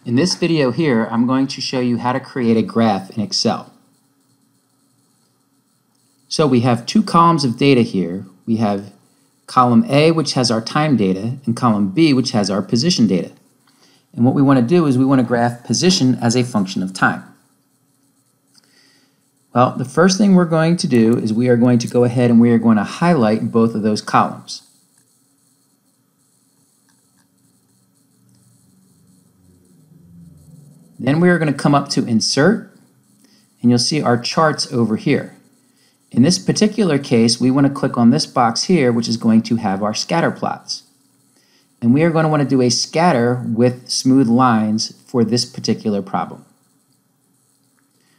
In this video here, I'm going to show you how to create a graph in Excel. So we have two columns of data here. We have column A, which has our time data, and column B, which has our position data. And what we want to do is we want to graph position as a function of time. Well, the first thing we're going to do is we are going to go ahead and we are going to highlight both of those columns. Then we are going to come up to Insert, and you'll see our charts over here. In this particular case, we want to click on this box here, which is going to have our scatter plots. And we are going to want to do a scatter with smooth lines for this particular problem.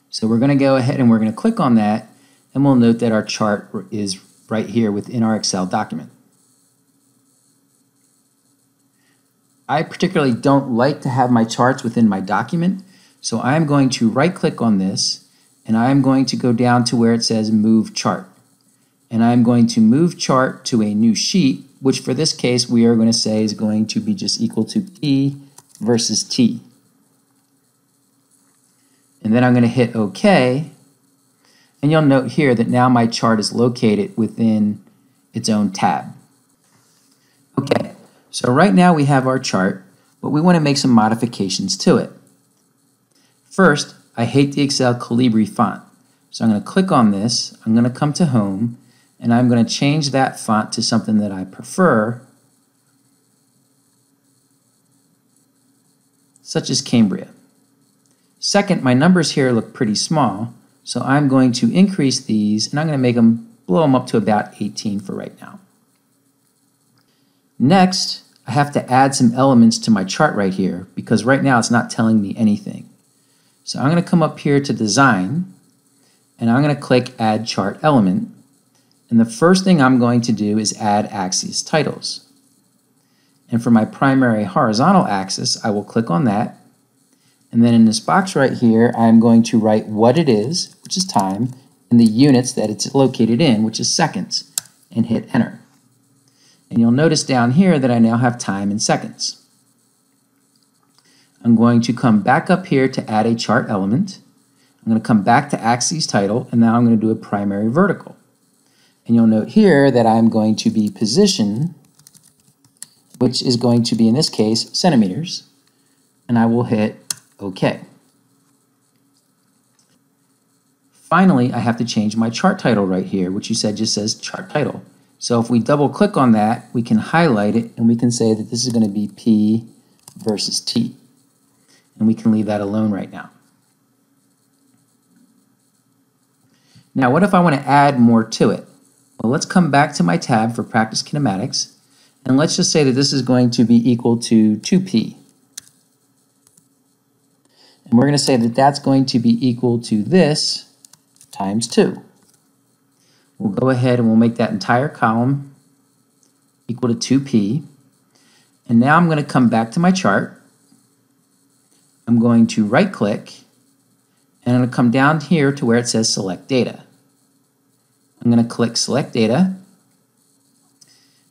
So we're going to go ahead and we're going to click on that, and we'll note that our chart is right here within our Excel document. I particularly don't like to have my charts within my document, so I'm going to right-click on this, and I'm going to go down to where it says Move Chart. And I'm going to move chart to a new sheet, which for this case we are going to say is going to be just equal to P versus T. And then I'm going to hit OK, and you'll note here that now my chart is located within its own tab. Okay, so right now we have our chart, but we want to make some modifications to it. First, I hate the Excel Calibri font, so I'm going to click on this, I'm going to come to Home, and I'm going to change that font to something that I prefer, such as Cambria. Second, my numbers here look pretty small, so I'm going to increase these, and I'm going to blow them up to about 18 for right now. Next, I have to add some elements to my chart right here, because right now it's not telling me anything. So I'm going to come up here to Design, and I'm going to click Add Chart Element, and the first thing I'm going to do is add axis titles. And for my primary horizontal axis, I will click on that, and then in this box right here, I'm going to write what it is, which is time, and the units that it's located in, which is seconds, and hit Enter. And you'll notice down here that I now have time in seconds. I'm going to come back up here to add a chart element. I'm going to come back to axis title, and now I'm going to do a primary vertical. And you'll note here that I'm going to be position, which is going to be, in this case, centimeters, and I will hit OK. Finally, I have to change my chart title right here, which you said just says chart title. So if we double click on that, we can highlight it, and we can say that this is going to be P versus T. And we can leave that alone right now. Now, what if I want to add more to it? Well, let's come back to my tab for Practice Kinematics, and let's just say that this is going to be equal to 2P. And we're going to say that that's going to be equal to this times 2. We'll go ahead and we'll make that entire column equal to 2P. And now I'm going to come back to my chart. I'm going to right-click, and I'm going to come down here to where it says Select Data. I'm going to click Select Data,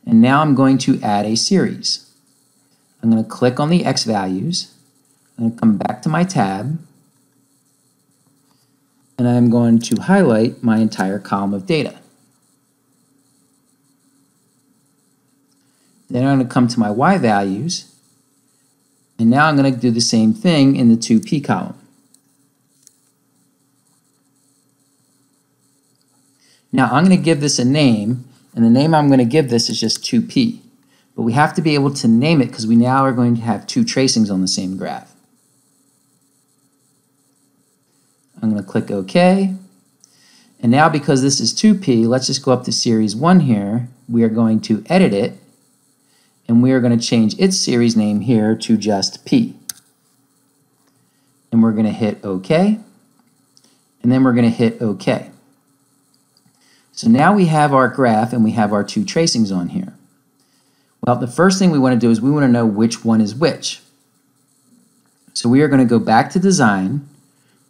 and now I'm going to add a series. I'm going to click on the X values. I'm going to come back to my tab, and I'm going to highlight my entire column of data. Then I'm going to come to my Y values, and now I'm going to do the same thing in the 2P column. Now I'm going to give this a name, and the name I'm going to give this is just 2P. But we have to be able to name it because we now are going to have two tracings on the same graph. I'm going to click OK. And now because this is 2P, let's just go up to Series 1 here. We are going to edit it, and we are going to change its series name here to just P. And we're going to hit OK, and then we're going to hit OK. So now we have our graph and we have our two tracings on here. Well, the first thing we want to do is we want to know which one is which. So we are going to go back to Design.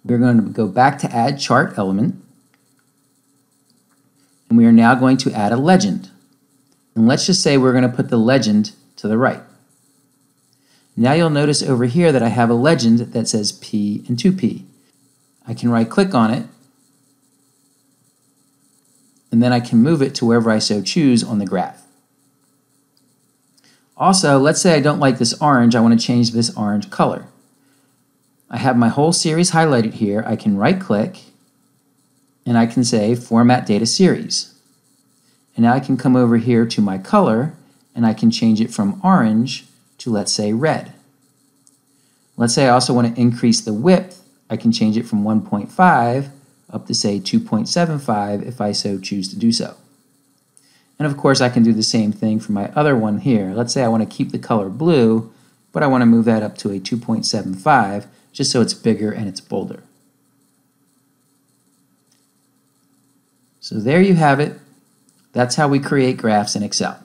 We're going to go back to Add Chart Element, and we are now going to add a legend. And let's just say we're going to put the legend to the right. Now you'll notice over here that I have a legend that says P and 2P. I can right-click on it, and then I can move it to wherever I so choose on the graph. Also, let's say I don't like this orange, I want to change this orange color. I have my whole series highlighted here. I can right-click, and I can say Format Data Series. And now I can come over here to my color, and I can change it from orange to, let's say, red. Let's say I also want to increase the width. I can change it from 1.5 up to, say, 2.75 if I so choose to do so. And of course, I can do the same thing for my other one here. Let's say I want to keep the color blue, but I want to move that up to a 2.75 just so it's bigger and it's bolder. So there you have it. That's how we create graphs in Excel.